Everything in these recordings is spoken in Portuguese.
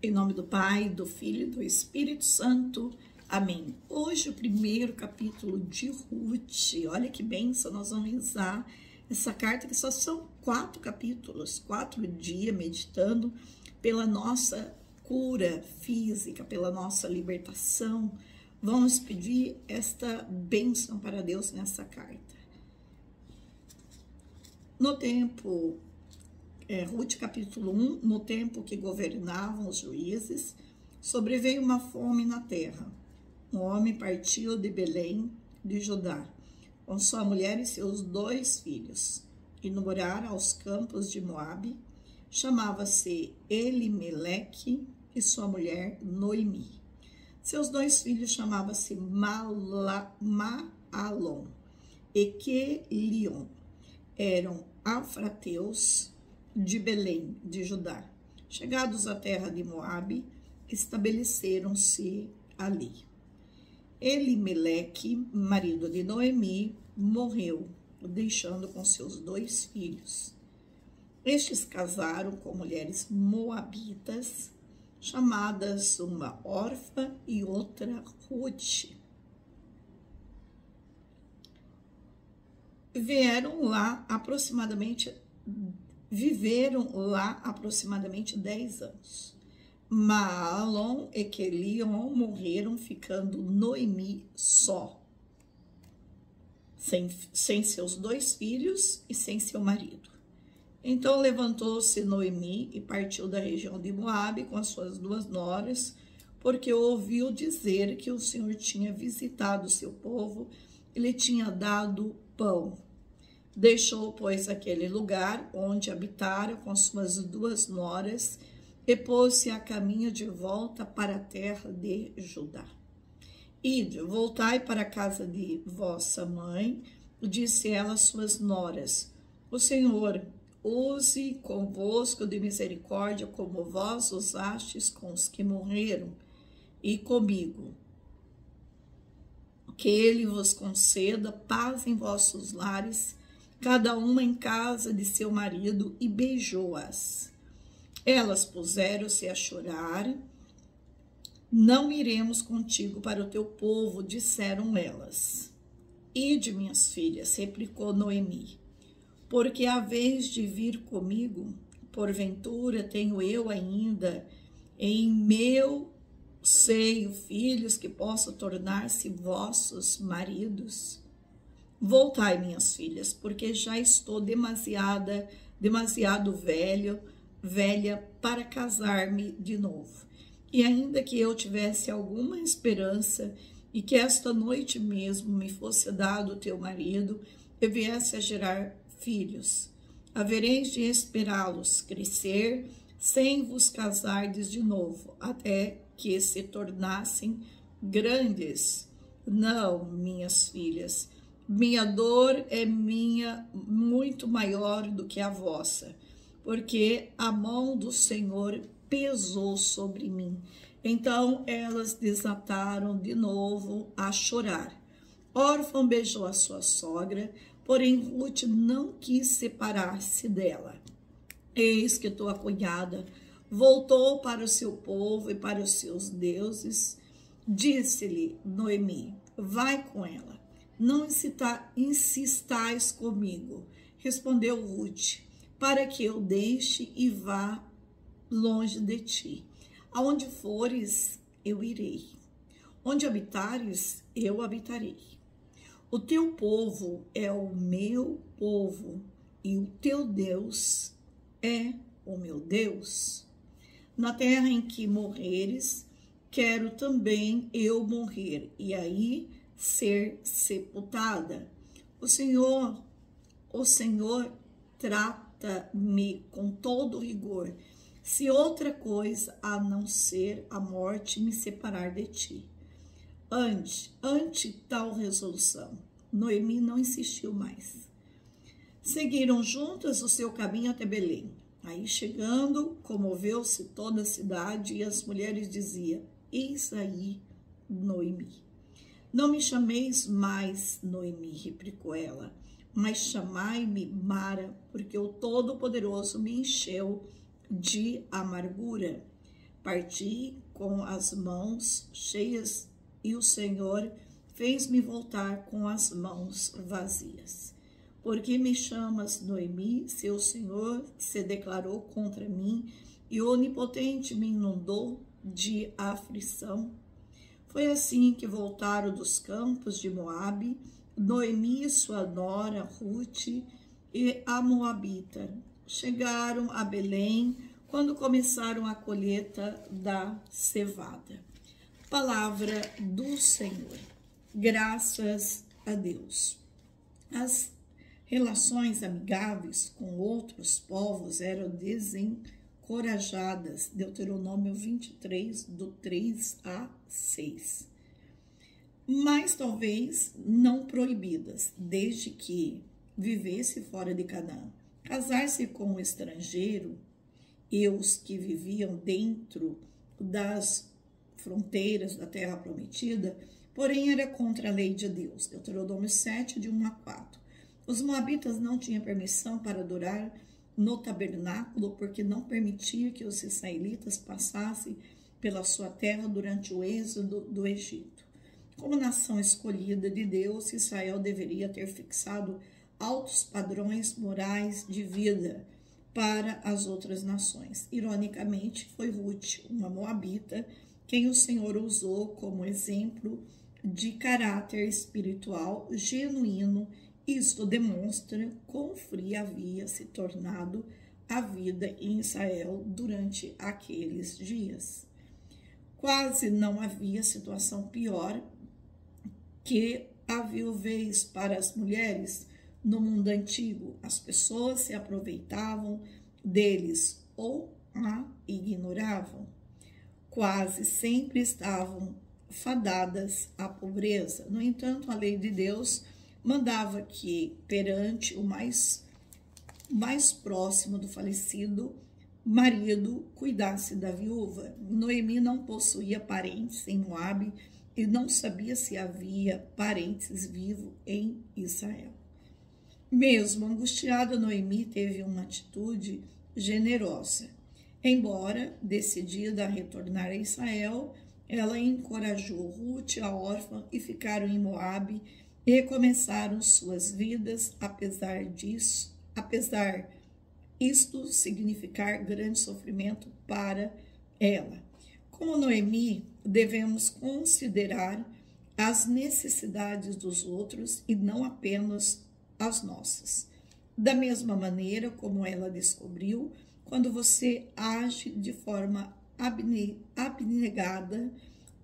Em nome do Pai, do Filho e do Espírito Santo. Amém. Hoje o primeiro capítulo de Ruth. Olha que bênção, nós vamos rezar essa carta que só são 4 capítulos, 4 dias meditando pela nossa cura física, pela nossa libertação. Vamos pedir esta bênção para Deus nessa carta. No tempo, Ruth capítulo 1, no tempo que governavam os juízes, sobreveio uma fome na terra. Um homem partiu de Belém, de Judá, com sua mulher e seus 2 filhos, e no morar aos campos de Moabe. Chamava-se Elimeleque e sua mulher Noemi. Seus 2 filhos chamavam-se Maalon e Quelion. Eram afrateus de Belém, de Judá. Chegados à terra de Moabe, estabeleceram-se ali. Elimeleque, marido de Noemi, morreu, deixando com seus 2 filhos. Estes casaram com mulheres moabitas, chamadas uma Orfa e outra Ruth. Viveram lá aproximadamente 10 anos. Maalon e Quelion morreram, ficando Noemi só, sem seus 2 filhos e sem seu marido. Então levantou-se Noemi e partiu da região de Moabe com as suas 2 noras, porque ouviu dizer que o Senhor tinha visitado o seu povo e lhe tinha dado pão. Deixou, pois, aquele lugar onde habitara com suas 2 noras e pôs-se a caminho de volta para a terra de Judá. Ide, voltai para a casa de vossa mãe, disse ela às suas noras. O Senhor use convosco de misericórdia, como vós usastes com os que morreram, e comigo. Que ele vos conceda paz em vossos lares, cada uma em casa de seu marido, e beijou-as. Elas puseram-se a chorar. Não iremos contigo para o teu povo, disseram elas. Ide, minhas filhas, replicou Noemi, porque a vez de vir comigo, porventura tenho eu ainda em meu seio filhos que possam tornar-se vossos maridos? Voltai, minhas filhas, porque já estou demasiado velha para casar-me de novo. E ainda que eu tivesse alguma esperança e que esta noite mesmo me fosse dado o teu marido e viesse a gerar filhos, havereis de esperá-los crescer sem vos casardes de novo, até que se tornassem grandes. Não, minhas filhas, minha dor é muito maior do que a vossa, porque a mão do Senhor pesou sobre mim. Então elas desataram de novo a chorar. Orfa beijou a sua sogra, porém Ruth não quis separar-se dela. Eis que tua cunhada voltou para o seu povo e para os seus deuses. Disse-lhe Noemi, vai com ela, não insistais comigo. Respondeu Ruth, para que eu deixe e vá longe de ti. Aonde fores, eu irei. Onde habitares, eu habitarei. O teu povo é o meu povo, e o teu Deus é o meu Deus. Na terra em que morreres, quero também eu morrer, e aí ser sepultada. O Senhor trata-me com todo rigor, se outra coisa a não ser a morte me separar de ti. Ante tal resolução, Noemi não insistiu mais. Seguiram juntas o seu caminho até Belém. Aí chegando, comoveu-se toda a cidade e as mulheres diziam, eis aí Noemi. Não me chameis mais Noemi, replicou ela, mas chamai-me Mara, porque o Todo-Poderoso me encheu de amargura. Parti com as mãos cheias e o Senhor fez-me voltar com as mãos vazias. Por que me chamas, Noemi, se o Senhor se declarou contra mim e o Onipotente me inundou de aflição? Foi assim que voltaram dos campos de Moabe, Noemi, sua nora, Ruth e a Moabita. Chegaram a Belém quando começaram a colheita da cevada. Palavra do Senhor. Graças a Deus. As relações amigáveis com outros povos eram desencorajadas. Deuteronômio 23, do 3 a 6. Mas talvez não proibidas, desde que vivesse fora de Canaã. Casar-se com um estrangeiro e os que viviam dentro das fronteiras da terra prometida, porém era contra a lei de Deus. Deuteronômio 7, de 1 a 4. Os moabitas não tinham permissão para adorar no tabernáculo, porque não permitia que os israelitas passassem pela sua terra durante o êxodo do Egito. Como nação escolhida de Deus, Israel deveria ter fixado altos padrões morais de vida para as outras nações. Ironicamente, foi Ruth, uma moabita, quem o Senhor usou como exemplo de caráter espiritual genuíno. Isto demonstra quão fria havia se tornado a vida em Israel durante aqueles dias. Quase não havia situação pior que a viuvez para as mulheres no mundo antigo. As pessoas se aproveitavam deles ou a ignoravam. Quase sempre estavam fadadas à pobreza. No entanto, a lei de Deus mandava que, perante o mais próximo do falecido marido, cuidasse da viúva. Noemi não possuía parentes em Moabe e não sabia se havia parentes vivos em Israel. Mesmo angustiada, Noemi teve uma atitude generosa. Embora decidida a retornar a Israel, ela encorajou Ruth, a órfã, e ficaram em Moabe e recomeçaram suas vidas, apesar isto significar grande sofrimento para ela. Como Noemi, devemos considerar as necessidades dos outros e não apenas as nossas. Da mesma maneira como ela descobriu, quando você age de forma abnegada,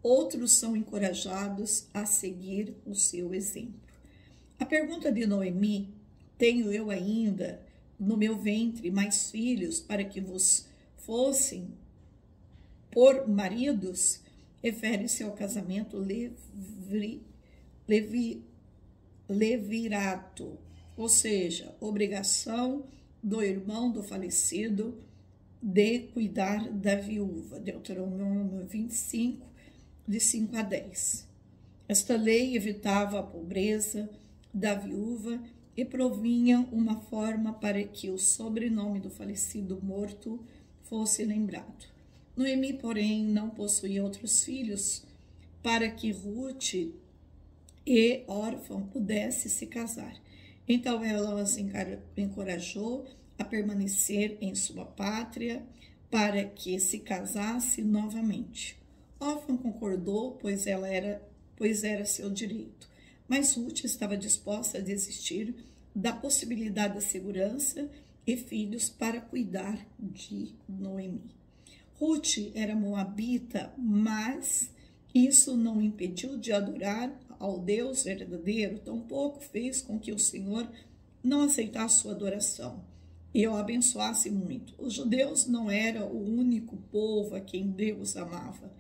outros são encorajados a seguir o seu exemplo. A pergunta de Noemi: tenho eu ainda no meu ventre mais filhos para que vos fossem por maridos? Refere-se ao casamento levirato, ou seja, obrigação do irmão do falecido de cuidar da viúva. Deuteronômio 25, de 5 a 10. Esta lei evitava a pobreza da viúva e provinha uma forma para que o sobrenome do falecido morto fosse lembrado. Noemi, porém, não possuía outros filhos para que Ruth e órfã pudesse se casar. Então ela os encorajou a permanecer em sua pátria para que se casasse novamente. Órfã concordou, pois era seu direito. Mas Ruth estava disposta a desistir da possibilidade da segurança e filhos para cuidar de Noemi. Ruth era moabita, mas isso não impediu de adorar ao Deus verdadeiro, tampouco fez com que o Senhor não aceitasse sua adoração e o abençoasse muito. Os judeus não eram o único povo a quem Deus amava.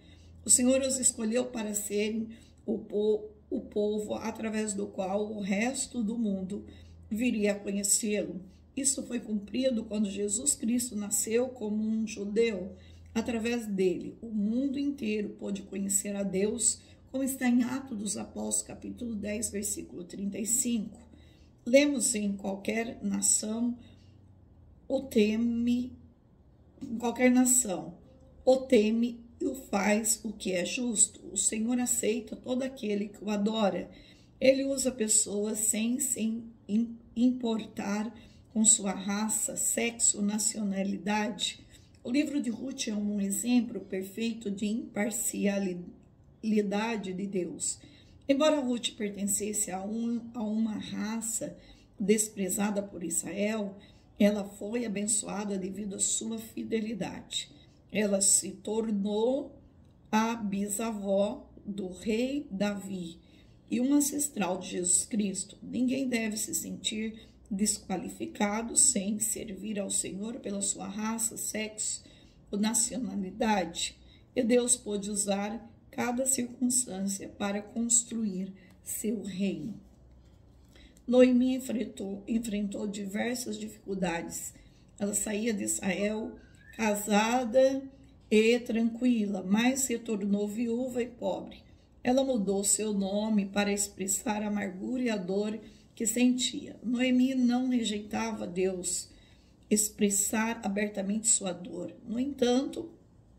O Senhor os escolheu para serem o povo através do qual o resto do mundo viria a conhecê-lo. Isso foi cumprido quando Jesus Cristo nasceu como um judeu. Através dele, o mundo inteiro pôde conhecer a Deus, como está em Atos dos Apóstolos, capítulo 10, versículo 35. Lemos em qualquer nação, o teme e o faz o que é justo. O Senhor aceita todo aquele que o adora. Ele usa pessoas sem se importar com sua raça, sexo, nacionalidade. O livro de Ruth é um exemplo perfeito de imparcialidade de Deus. Embora Ruth pertencesse a uma raça desprezada por Israel, ela foi abençoada devido à sua fidelidade. Ela se tornou a bisavó do rei Davi e um ancestral de Jesus Cristo. Ninguém deve se sentir desqualificado sem servir ao Senhor pela sua raça, sexo ou nacionalidade. E Deus pôde usar cada circunstância para construir seu reino. Noemi enfrentou diversas dificuldades. Ela saía de Israel casada e tranquila, mas se tornou viúva e pobre. Ela mudou seu nome para expressar a amargura e a dor que sentia. Noemi não rejeitava Deus, expressar abertamente sua dor. No entanto,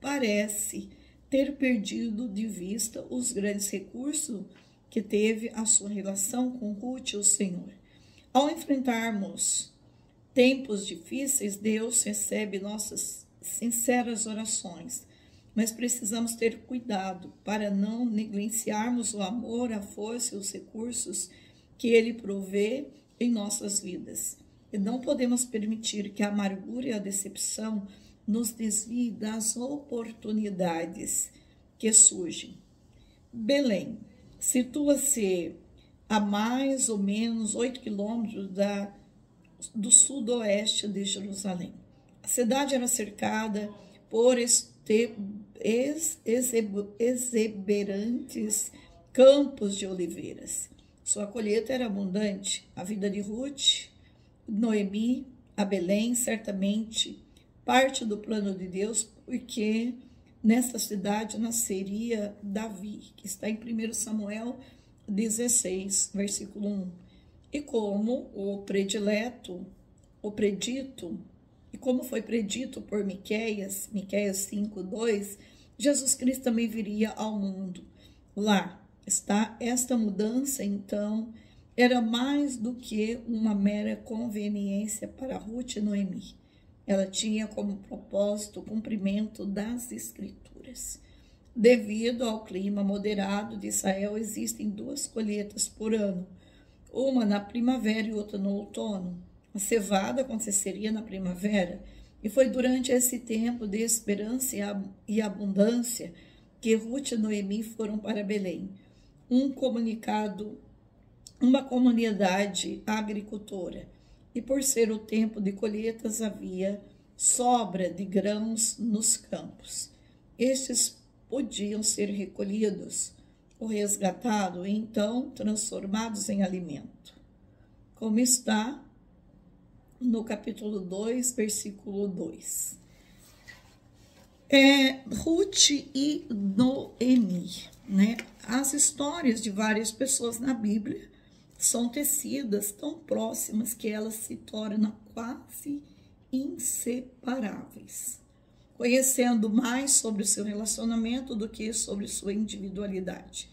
parece ter perdido de vista os grandes recursos que teve a sua relação com Ruth e o Senhor. Ao enfrentarmos tempos difíceis, Deus recebe nossas sinceras orações, mas precisamos ter cuidado para não negligenciarmos o amor, a força e os recursos que Ele provê em nossas vidas. E não podemos permitir que a amargura e a decepção nos desviem das oportunidades que surgem. Belém situa-se a mais ou menos 8 quilômetros do sudoeste de Jerusalém. A cidade era cercada por exuberantes campos de oliveiras. Sua colheita era abundante. A vida de Ruth, Noemi, a Belém, certamente parte do plano de Deus, porque nessa cidade nasceria Davi, que está em 1 Samuel 16, versículo 1. E como como foi predito por Miqueias 5:2, Jesus Cristo também viria ao mundo. Lá está esta mudança, então, era mais do que uma mera conveniência para Ruth e Noemi. Ela tinha como propósito o cumprimento das Escrituras. Devido ao clima moderado de Israel, existem 2 colheitas por ano, uma na primavera e outra no outono. A cevada aconteceria na primavera, e foi durante esse tempo de esperança e abundância que Ruth e Noemi foram para Belém, uma comunidade agricultora. E por ser o tempo de colheitas, havia sobra de grãos nos campos. Estes podiam ser recolhidos ou resgatados e então transformados em alimento, como está no capítulo 2, versículo 2. Ruth e Noemi, né? As histórias de várias pessoas na Bíblia são tecidas tão próximas que elas se tornam quase inseparáveis, conhecendo mais sobre o seu relacionamento do que sobre sua individualidade.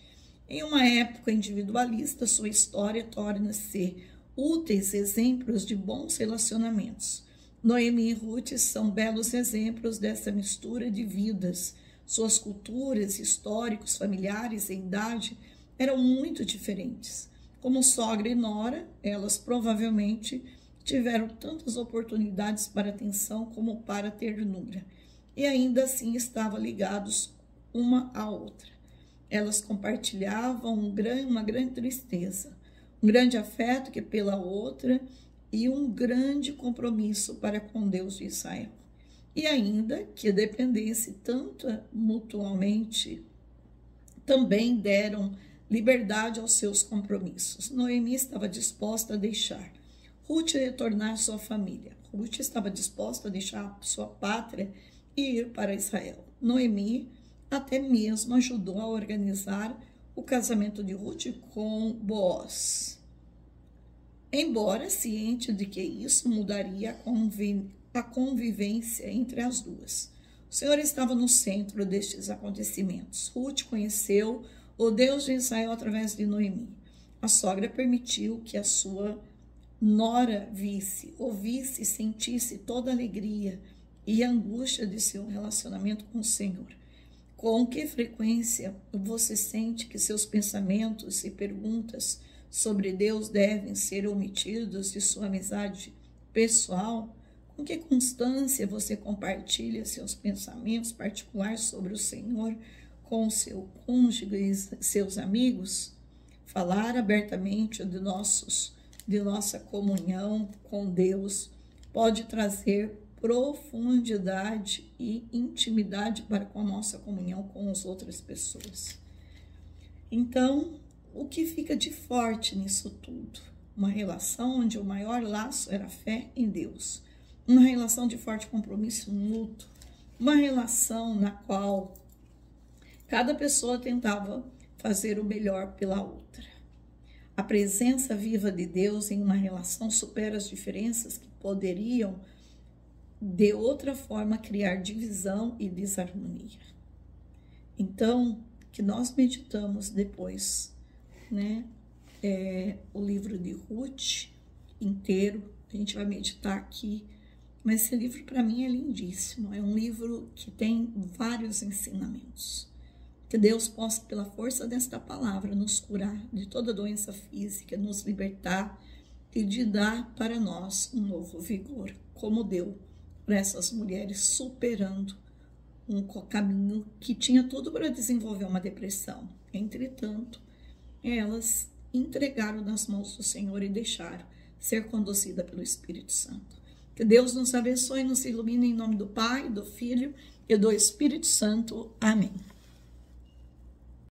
Em uma época individualista, sua história torna-se úteis exemplos de bons relacionamentos. Noemi e Ruth são belos exemplos dessa mistura de vidas. Suas culturas, históricos, familiares e idade eram muito diferentes. Como sogra e nora, elas provavelmente tiveram tantas oportunidades para atenção como para ternura, e ainda assim estavam ligados uma à outra. Elas compartilhavam uma grande tristeza, um grande afeto que pela outra e um grande compromisso para com Deus de Israel. E ainda que dependesse tanto mutuamente, também deram liberdade aos seus compromissos. Noemi estava disposta a deixar Ruth retornar à sua família. Ruth estava disposta a deixar sua pátria e ir para Israel. Noemi até mesmo ajudou a organizar o casamento de Ruth com Boaz, embora ciente de que isso mudaria a convivência entre as duas. O Senhor estava no centro destes acontecimentos. Ruth conheceu o Deus de Israel através de Noemi. A sogra permitiu que a sua nora visse, ouvisse e sentisse toda a alegria e a angústia de seu relacionamento com o Senhor. Com que frequência você sente que seus pensamentos e perguntas sobre Deus devem ser omitidos de sua amizade pessoal? Com que constância você compartilha seus pensamentos particulares sobre o Senhor com seu cônjuge e seus amigos? Falar abertamente de nossa comunhão com Deus pode trazer profundidade e intimidade para com a nossa comunhão com as outras pessoas. Então, o que fica de forte nisso tudo? Uma relação onde o maior laço era a fé em Deus. Uma relação de forte compromisso mútuo. Uma relação na qual cada pessoa tentava fazer o melhor pela outra. A presença viva de Deus em uma relação supera as diferenças que poderiam, de outra forma, criar divisão e desarmonia. Então, que nós meditamos depois, o livro de Ruth inteiro, a gente vai meditar aqui, mas esse livro para mim é lindíssimo, é um livro que tem vários ensinamentos. Que Deus possa, pela força desta palavra, nos curar de toda doença física, nos libertar e de dar para nós um novo vigor, como deu para essas mulheres superando um caminho que tinha tudo para desenvolver uma depressão. Entretanto, elas entregaram nas mãos do Senhor e deixaram ser conduzida pelo Espírito Santo. Que Deus nos abençoe e nos ilumine em nome do Pai, do Filho e do Espírito Santo. Amém.